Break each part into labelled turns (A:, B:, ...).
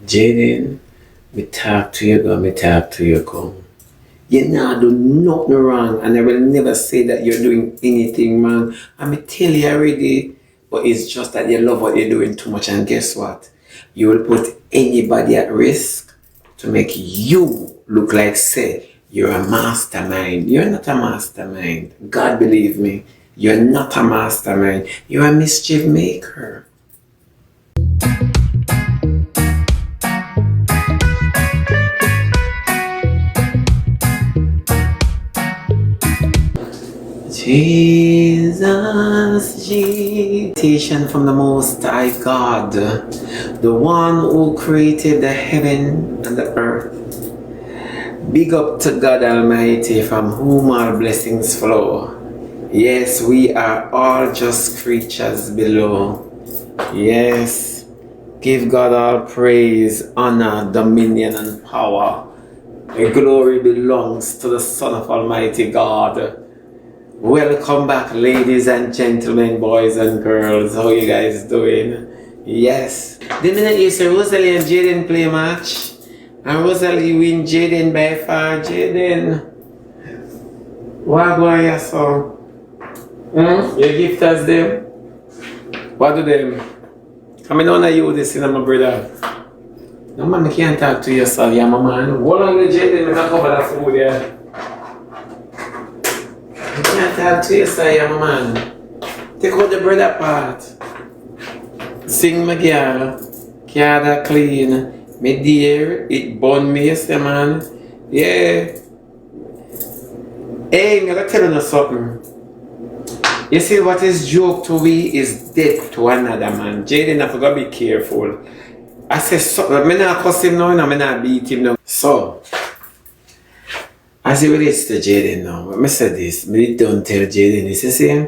A: Jaden, me talk to you go, me talk to you come. You not do nothing wrong, and I will never say that you're doing anything wrong. I may tell you already, but it's just that you love what you're doing too much, and guess what? You will put anybody at risk to make you look like say you're a mastermind. You're not a mastermind. God believe me, you're not a mastermind. You're a mischief maker. Jesus, Jesus, from the Most High God, the one who created the heaven and the earth. Big up to God Almighty, from whom all blessings flow. Yes, we are all just creatures below. Yes, give God all praise, honor, dominion, and power. The glory belongs to the Son of Almighty God. Welcome back, ladies and gentlemen, boys and girls. How you guys doing? Yes. The minute you say Rosalie and Jaden play match, and Rosalie win Jaden by far, Jaden. What go on your son? You gift us them? What do them? Come in on you this in my brother. No man, I can't talk to yourself, yeah, my man. Hold on to Jaden, I can cover that food, yeah. You can't talk to yourself, yeah, my man. Take out the brother part. Sing my girl. Carda clean. Me dear, it burn me, yes, man. Yeah. Hey, I'm gonna tell you something. You see, what is joke to we is dead to another man. Jaden, I forgot to be careful. I say something. I'm not cuss him now, and I'm not beat him now. So, as it relates to Jaden now, I say this. I don't tell Jaden this, you see?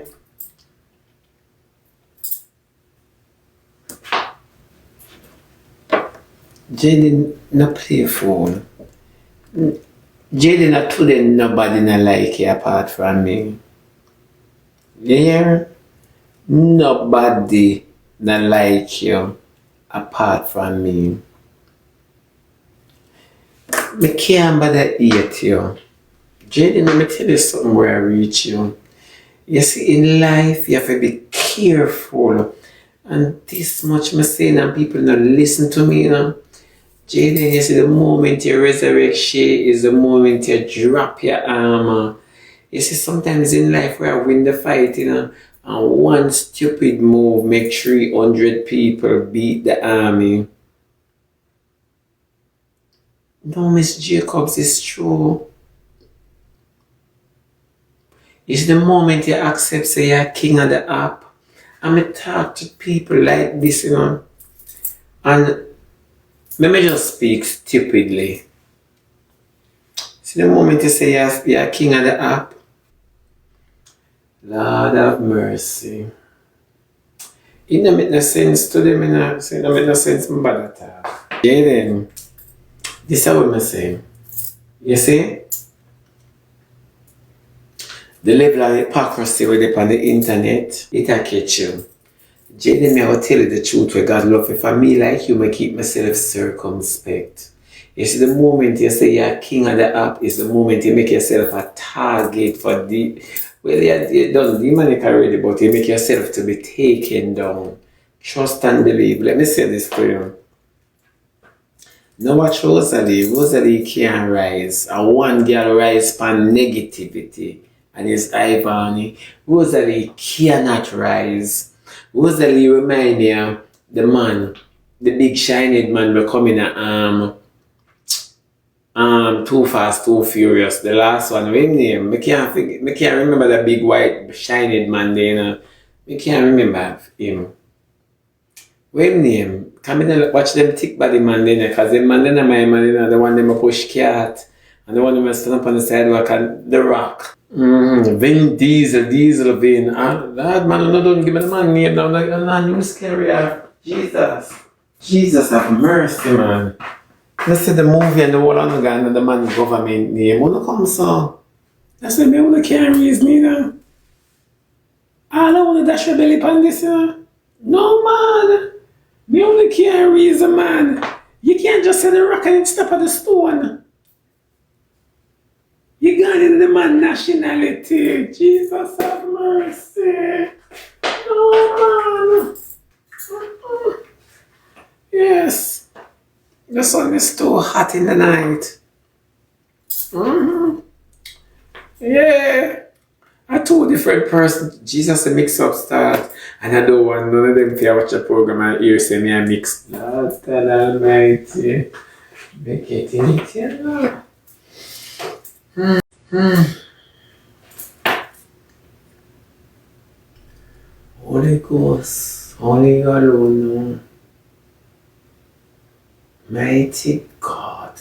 A: Jaden not play fool. Jaden not today nobody not like you apart from me. You hear? Nobody not like you apart from me. Me can't bother eat you. Jaden, let me tell you something where I reach you. You see, in life, you have to be careful. And this much me saying, and people not listen to me, you know. Jaden, you see, the moment you resurrect Shay is the moment you drop your armor. You see, sometimes in life where I win the fight, you know, and one stupid move make 300 people beat the army. No, Miss Jacobs, is true. It's the moment you accept say you're king of the app. And I talk to people like this, you know. And let me just speak stupidly. See the moment you say you're king of the app. Lord have mercy. It don't make no sense to them, you know. So it don't make no sense to me about that. Jaden, this is what I'm saying. You see? The level of hypocrisy with it on the internet, it can catch you. Jaden, me I will tell you the truth where God love you. For me like you, I keep myself circumspect. You see, the moment you say you're king of the app is the moment you make yourself a target for the... Well, you done demonic already, but you make yourself to be taken down. Trust and believe. Let me say this to you. Now watch Rosalie. Rosalie can't rise. And one girl rise from negativity. And it's Ivani. Rosalie cannot rise. Rosalie remind you the man, the big shiny man becoming Too Fast, Too Furious. The last one, what name? I can't remember the big white shiny man there, you know. I can't remember him. What name? Come in and watch them thick body man there, because the man there, my man, you know, the one them push cat, and the one them stand up on the sidewalk and the rock. Vin Diesel Vin. That man, no, don't give me the man name now. Like, you scary. Jesus have mercy, man. Let's see the movie and the whole on the gun and the man government name. Wanna come so? That's why me wanna carry his neither. I don't wanna dash your belly pan this, you know? No, man. Me only carry is a man. You can't just say the rock and it stop at the stone. You got in the man nationality. Jesus have mercy. Oh man. Yes. The sun is too hot in the night. Yeah. I two different persons. Jesus a mix up start. And I don't want none of them to watch a program and hear say me a mix. Lord God Almighty. Make it in it, you know. Holy Ghost, Holy alone, mighty God.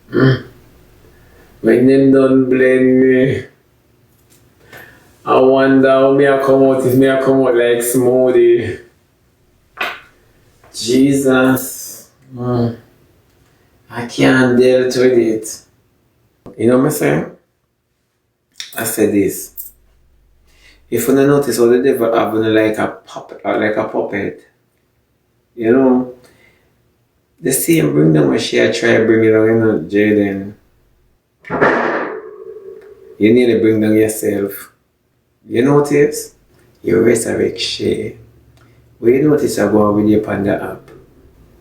A: When them done blend me, I wonder how me a come out if me a come out like smoothie. Jesus, I can't deal with it. You know what I'm saying? I said this. If you don't notice how the devil having like a puppet, you know, the same bring them when she try bring it down, you know, Jaden. You need to bring down yourself. You notice? You resurrect Shay. When you notice I go on with you on the app,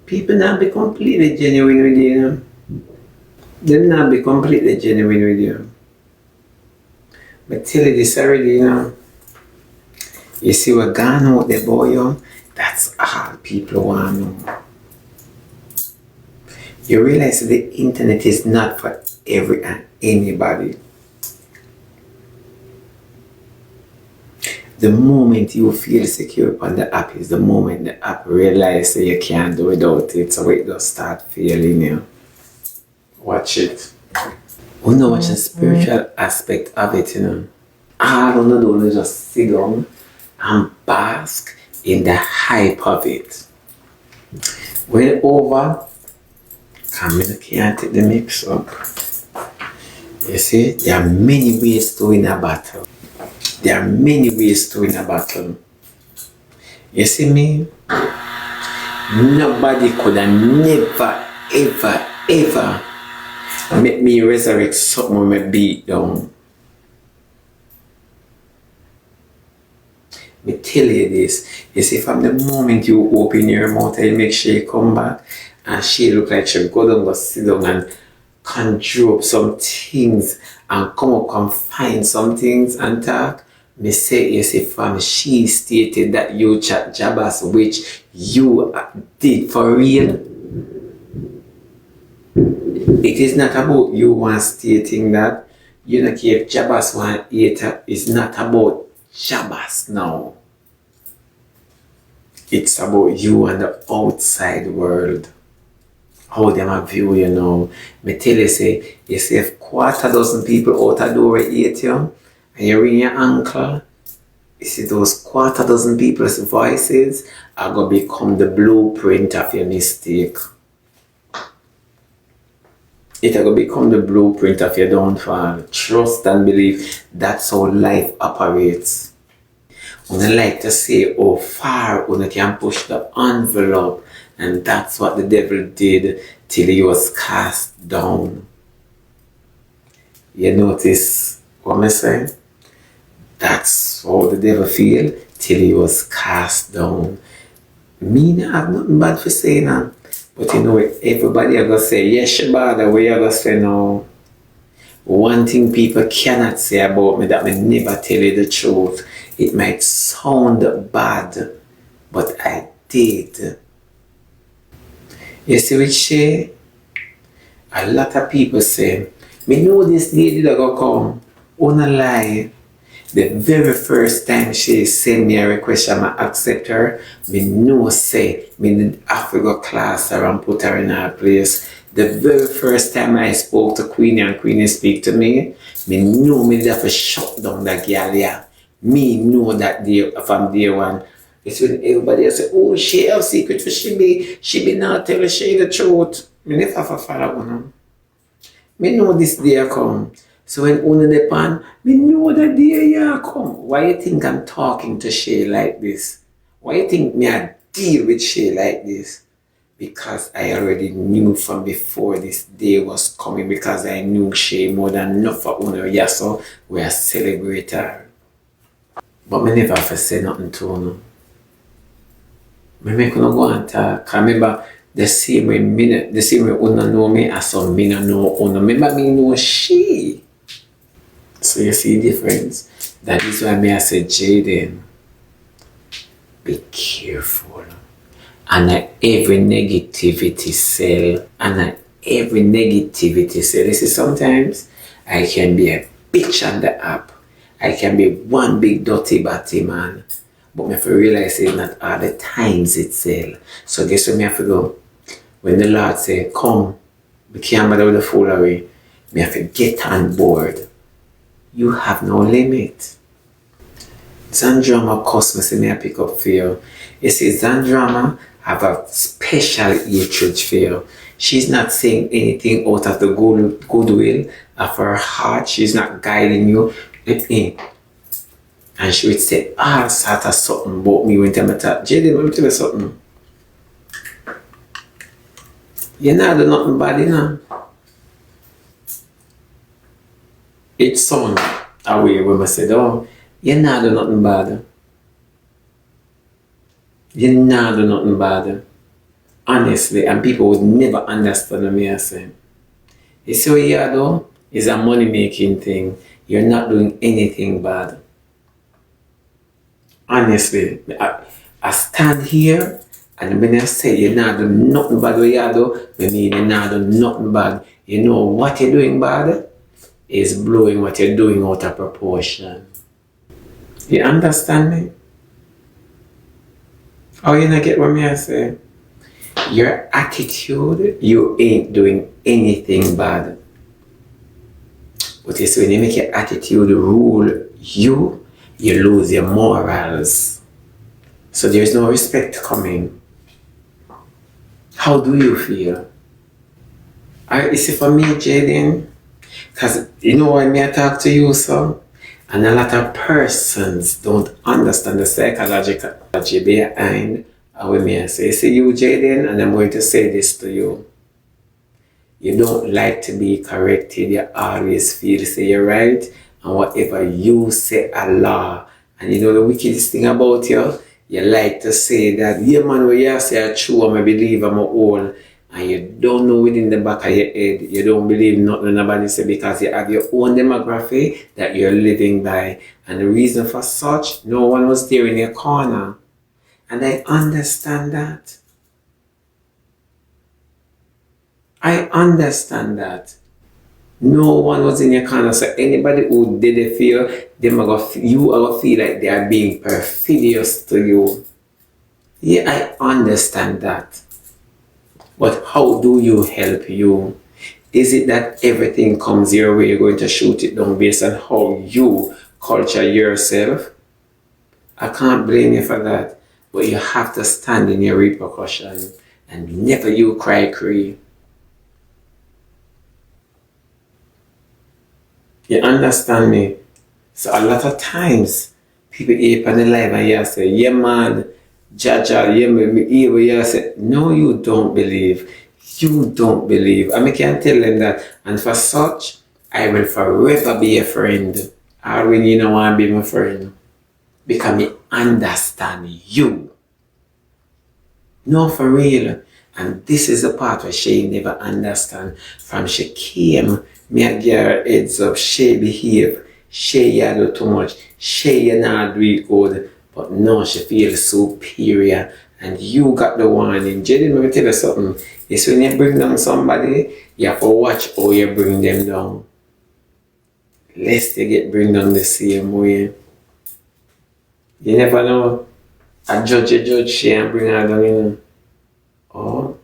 A: people not be completely genuine with you, you know? They not be completely genuine with you. But tell you this already, you know. You see what gone out there, boy, young? That's all people want to know. You realize that the internet is not for every and anybody. The moment you feel secure on the app is the moment the app realizes that you can't do without it, so it does start failing you. Watch it. We know watch the spiritual aspect of it, you know. All I want to do is just sit down and bask in the hype of it. When over, come in, can't take the mix up. You see, there are many ways to win a battle. There are many ways to win a battle. You see me? Nobody could have never, ever make me resurrect something when I beat down. Me tell you this. You see, from the moment you open your mouth and make sure you come back, and she look like she go down, go sit down and conjure up some things and come up and find some things and talk. Me say, you see, from she stated that you chat Jabas, which you did for real. It is not about you one stating that. You know, if Jabas one eater, it's not about Jabas now. It's about you and the outside world. How them a view you know. Me tell you say, you see if 250 people out the door eat you, and you ring your uncle, you see those 250 people's voices are going to become the blueprint of your mistake. It are going to become the blueprint of your downfall. Trust and believe that's how life operates. I like to say how far one can push the envelope, and that's what the devil did till he was cast down. You notice what I'm saying? That's how the devil feel till he was cast down. Me I have nothing bad for saying that. But you know everybody are gonna say, yes, Shebada, where you gonna say no? One thing people cannot say about me that I never tell you the truth. It might sound bad, but I did. You see with Shay, a lot of people say, me know this lady that gonna come. Wanna lie. The very first time she sent me a request, I'm gonna accept her. Me know say, me did have to go class her and put her in her place. The very first time I spoke to Queenie and Queenie speak to me knew me did have to shut down that girl here. Me know that day from day one. It's when everybody else say, oh, she have secret for she be not tell she the truth. Me never have to follow one. Me know this day come. So when on the pan, me know that day ya come. Why you think I'm talking to Shay like this? Why you think me I deal with Shay like this? because I already knew from before this day was coming, because I knew Shay more than enough for owner. Yeah, so we are celebrate her. But me never have to say nothing to her. Me make no go and talk. I remember the same way una know me, as some me no know una. Remember me know she. So you see the difference. That is why me I say, Jaden, be careful. And every negativity cell, you see, sometimes I can be a bitch on the app. I can be one big dirty batty man. But me have to realize it's not all the times itself. So guess what me have to go? When the Lord say, come, we can't bother with the foolery, me have to get on board. You have no limit. Zandrama cosmos me I pick up for you. You see, Zandrama have a special hatred for you. She's not saying anything out of the goodwill of her heart. She's not guiding you. And she would say all sort of something about me when I talk. Jaden, let me tell you something. You're not doing nothing bad, you know. It sounds a way when I said, oh, you're not doing nothing bad. You're not doing nothing bad. Honestly, and people would never understand me as saying. You see what you are doing? It's a money making thing. You're not doing anything bad. Honestly, I stand here and when I say you're not doing nothing bad what you do, I mean you're not doing nothing bad. You know what you're doing bad is blowing what you're doing out of proportion. You understand me? Oh, you not get what me I say? Your attitude, you ain't doing anything bad. But you see, when you make your attitude rule you lose your morals. So there is no respect coming. How do you feel? You see, for me, Jaden, because you know why me I talk to you, so? And a lot of persons don't understand the psychological behind what me I say. See you, Jaden, and I'm going to say this to you. You don't like to be corrected. You always feel say you're right. And whatever you say, Allah. And you know the wickedest thing about you? You like to say that, yeah man, what you say are true, I'm a believer, I'm a all. And you don't know within the back of your head, you don't believe nothing nobody say because you have your own demography that you're living by. And the reason for such, no one was there in your corner. And I understand that. I understand that. No one was in your corner, so anybody who did it for you, you are feel like they are being perfidious to you. Yeah, I understand that. But how do you help you? Is it that everything comes your way, you're going to shoot it down based on how you culture yourself? I can't blame you for that. But you have to stand in your repercussion and never you cry cree. You understand me? So a lot of times, people hear on the live and you say, yeah man, Jaja, yeah me evil. You say, no you don't believe. You don't believe. I can tell them that. And for such, I will forever be a friend. I really don't want to be my friend. Because I understand you. No, for real. And this is the part where Shay never understand. From she came, me a give her heads up. Shay behave. Shay you do too much. Shay you not do it good. But no, she feels superior. And you got the warning. Jaden, let me tell you something. It's when you bring down somebody, you have to watch how you bring them down. Lest they get bring down the same way. You never know. A judge Shay and bring her down, you know. Oh,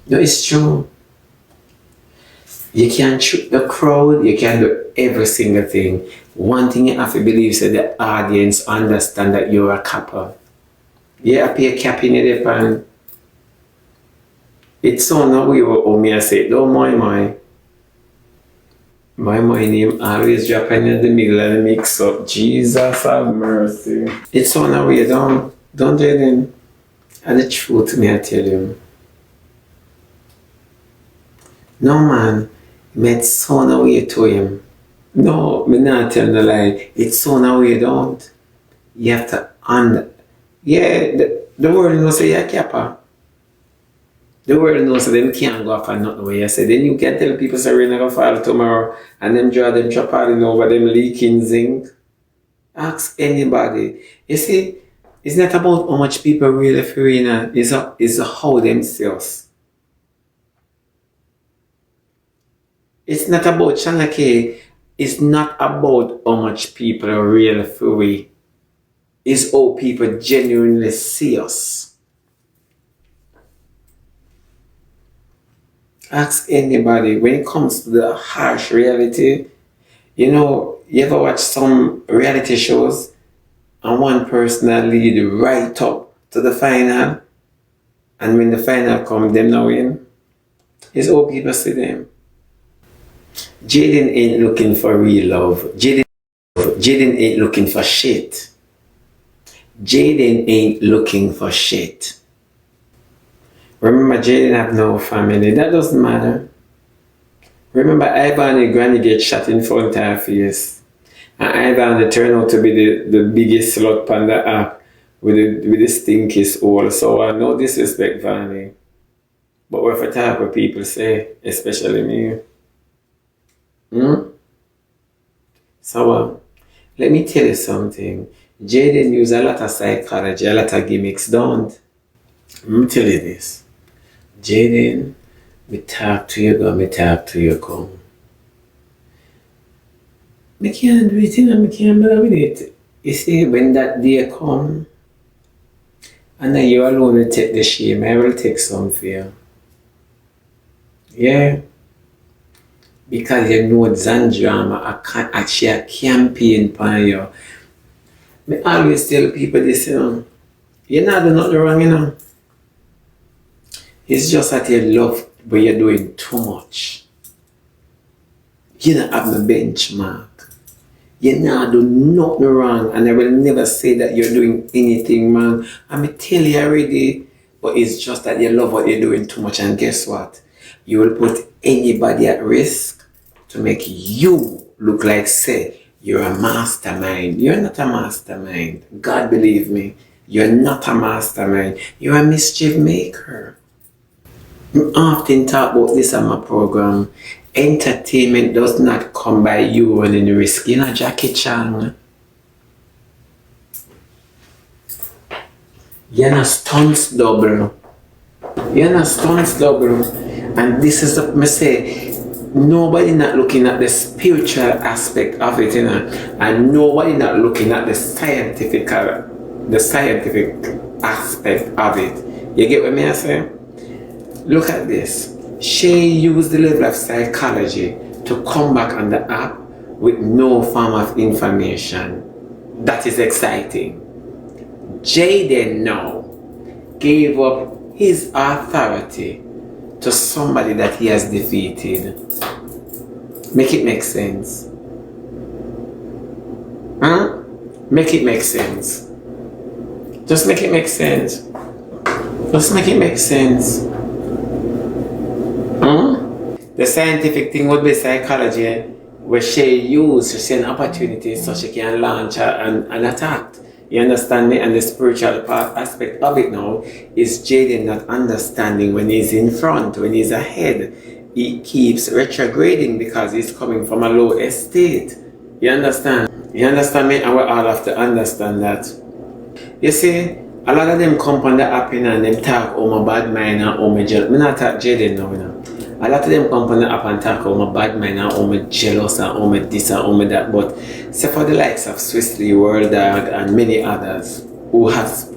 A: no, it's true. You can trick the crowd, you can do every single thing. One thing you have to believe is that the audience understand that you're a capper. Yeah, I pay a cap in your pan. It's so now we were me I say, don't my name always dropping in the middle of the mix up. Jesus have mercy. It's so now we don't Jaden. And the truth me I tell you. No man, met son away to him. No, me not tell the lie. It's son away don't. You have to yeah, the world knows say you're capable. The world knows that them can't go off and nothing way you say. Then you can tell people say rain gonna fall tomorrow and them draw them chapaling over them leaking zinc. Ask anybody. You see, it's not about how much people really feel in it's how themselves. It's not about Shanake. It's not about how much people really feel. It's how people genuinely see us. Ask anybody when it comes to the harsh reality. You know, you ever watch some reality shows and one person that lead right up to the final, and when the final come, them now win? It's how people see them. Jaden ain't looking for real love. Jaden ain't looking for shit. Jaden ain't looking for shit. Remember, Jaden have no family. That doesn't matter. Remember, Ivan and Granny get shot in front of her face. And Ivan turned out to be the biggest slut on the app with the stinkiest hole. So no disrespect, Vanny. But what for type of people say, especially me? So let me tell you something. Jaden use a lot of psychology, a lot of gimmicks, don't? Let me tell you this. Jaden, me talk to you go, me talk to you come. Me can't do it, you know, me can't bother with it. You see, when that day come, and then you alone will take the shame, I will take some for you. Yeah. Because you know Zandrama actually a campaign for you. I always tell people this, you know. You're not doing nothing wrong, you know. It's just that you love but you're doing too much. You don't have the benchmark. You're not doing nothing wrong, and I will never say that you're doing anything wrong. I may tell you already, but it's just that you love what you're doing too much, and guess what? You will put anybody at risk to make you look like, say, you're a mastermind. You're not a mastermind. God believe me, you're not a mastermind. You're a mischief maker. I often talk about this on my program. Entertainment does not come by you running risk. You know, Jackie Chan. You're not stunts double. You're not stunts double. And this is what I say. Nobody not looking at the spiritual aspect of it, you know, and nobody not looking at the scientific aspect of it. You get what I say? Look at this. Shay used the level of psychology to come back on the app with no form of information. That is exciting. Jaden now gave up his authority to somebody that he has defeated. Make it make sense. Huh? Make it make sense. Just make it make sense. Just make it make sense. The scientific thing would be psychology, where she used to see an opportunity so she can launch an attack. You understand me? And the spiritual aspect of it now is Jaden not understanding when he's in front, when he's ahead. He keeps retrograding because he's coming from a low estate. You understand? You understand me? And we all have to understand that. You see, a lot of them come on the app and them talk, oh my bad mind and oh my jealous. I'm not talk Jaden now, you know. A lot of them come on the app and talk, oh my bad mind and oh my jealous and oh my this and oh my that. But say for the likes of Swissley, World Dog and many others who have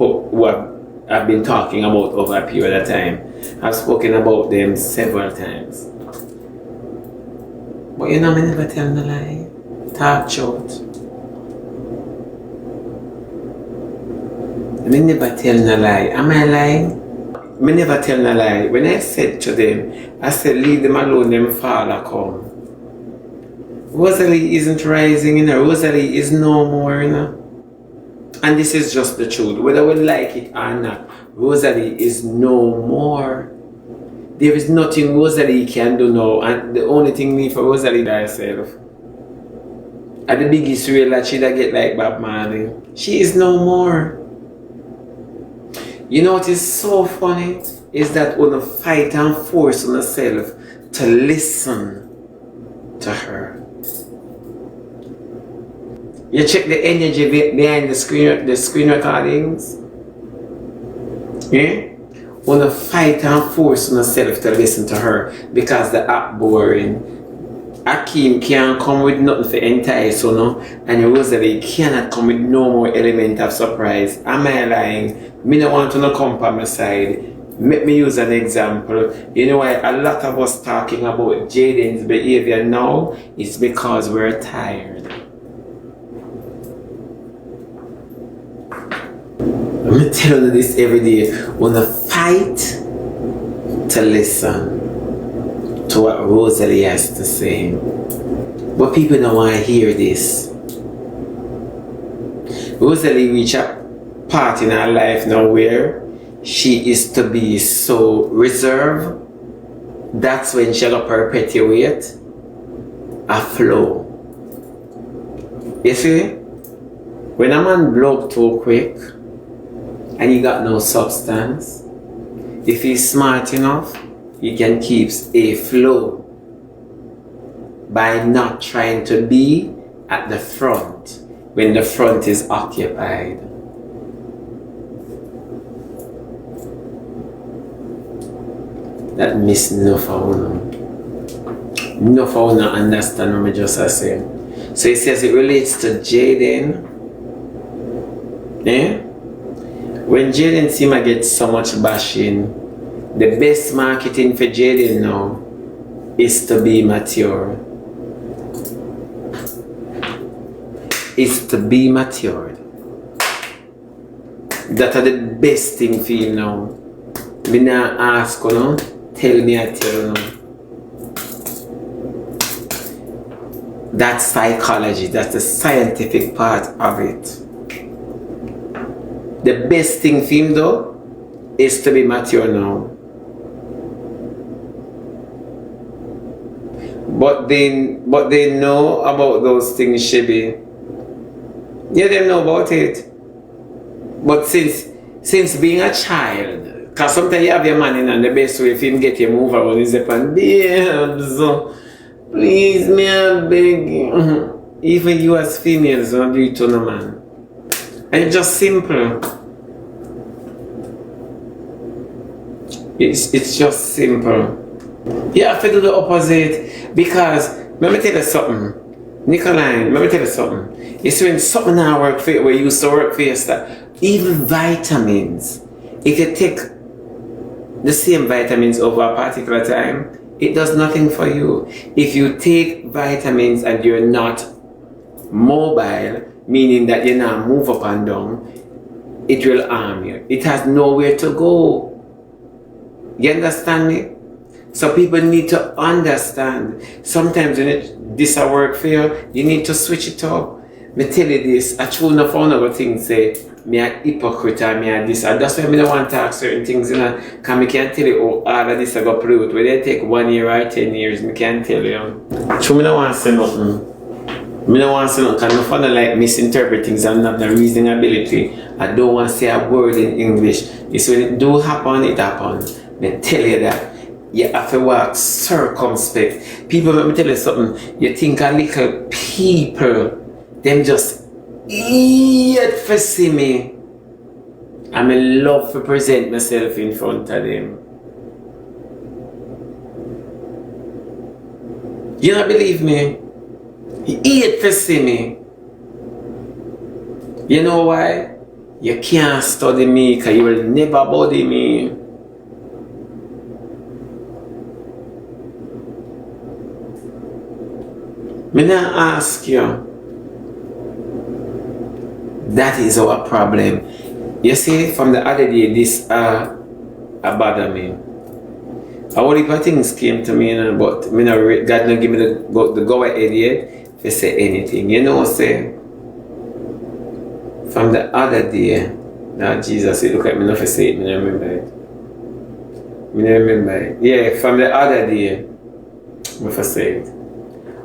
A: been talking about over a period of time, I've spoken about them several times. But you know, I never tell no lie. Talk short. I never tell no lie. Am I lying? I never tell no lie. When I said to them, I said, leave them alone, them father come. Rosalie isn't rising, you know. Rosalie is no more, you know. And this is just the truth. Whether we like it or not, Rosalie is no more. there is nothing Rosalie can do now, and the only thing me for Rosalie herself. And the biggest real that she get like Bob Marley. She is no more. You know what is so funny? Is that when you fight and force on yourself to listen to her. You check the energy behind the screen recordings. Yeah? When you fight and force on yourself to listen to her because the app boring. Akeem can't come with nothing for entire so no, and Rosalie cannot come with no more element of surprise. Am I lying? Me no want to no come by my side. Let me use an example. You know why a lot of us talking about Jaden's behavior now? It's because we're tired. I'm telling you this every day. When I fight to listen to what Rosalie has to say. But people don't want to hear this. Rosalie reached a part in her life now where she is to be so reserved. That's when she'll perpetuate a flow. You see? When a man blow up too quick and he got no substance, if he's smart enough, he can keep a flow by not trying to be at the front when the front is occupied. That miss enough of you understand what I just saying. So he says it relates to Jaden. Yeah? When Jaden seems to get so much bashing, the best marketing for Jaden now is to be mature. Is to be matured. That are the best thing for you now. Me not ask you no, tell me I tell you no. That's psychology, that's the scientific part of it. The best thing for him though is to be mature now. But they know about those things, Shebby. Yeah, they know about it. But since being a child, because sometimes you have your man in and the best way for him get you move around is upon babes. Please, me I beg you. Even you as females don't do it to no man. And it's just simple. It's just simple. You have to do the opposite because let me tell you something. Nicoline, let me tell you something. You see when something now work for you, where you used to work for your stuff, even vitamins, if you take the same vitamins over a particular time, it does nothing for you. If you take vitamins and you're not mobile, meaning that you not move up and down, it will harm you. It has nowhere to go. You understand me? So people need to understand. Sometimes when this a work for you, you need to switch it up. Me tell you this, I true enough on other things say, me a hypocrite or me a this. And that's why I don't want to talk certain things, you know. Because I can't tell you, oh, all of this I got proved. Whether they take 1 year or 10 years, I can't tell you. True, I don't want to say nothing. I don't want to say nothing because I don't like misinterpret things and not the reasoning ability. I don't want to say a word in English. It's when it do happen, it happens. I tell you that. You have to walk circumspect. People, let me tell you something. You think a little people, them just eat for see me. I'm in love to present myself in front of them. You don't believe me? You eat for see me. You know why? You can't study me because you will never body me. Me not ask you. That is our problem. You see, from the other day, this bother me. A whole heap of things came to me, you know, but me no, God no give me the go ahead yet to say anything. You know, say from the other day, now Jesus, look at me, not to say it, me not remember it. Me remember it. Yeah, from the other day. Me for say it.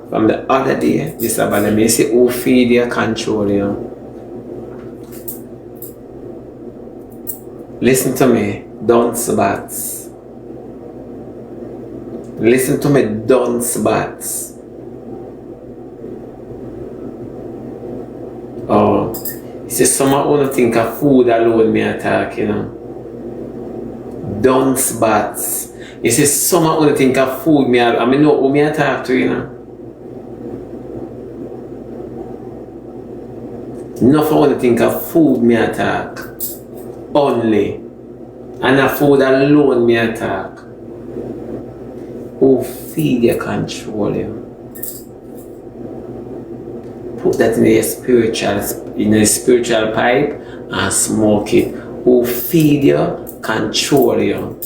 A: From the other day, this about me say who feed you control you. Listen to me, dunce bats. Listen to me, dunce bats. Oh, you see, some of you think of food alone me attack, you know. Dunce bats. You see, some of you think of food me, I mean, know who me attack to, you know. Enough of you think of food me attack. Only. And a food alone me attack. Who feed you, control you. Put that in your spiritual pipe and smoke it. Who feed you, control you.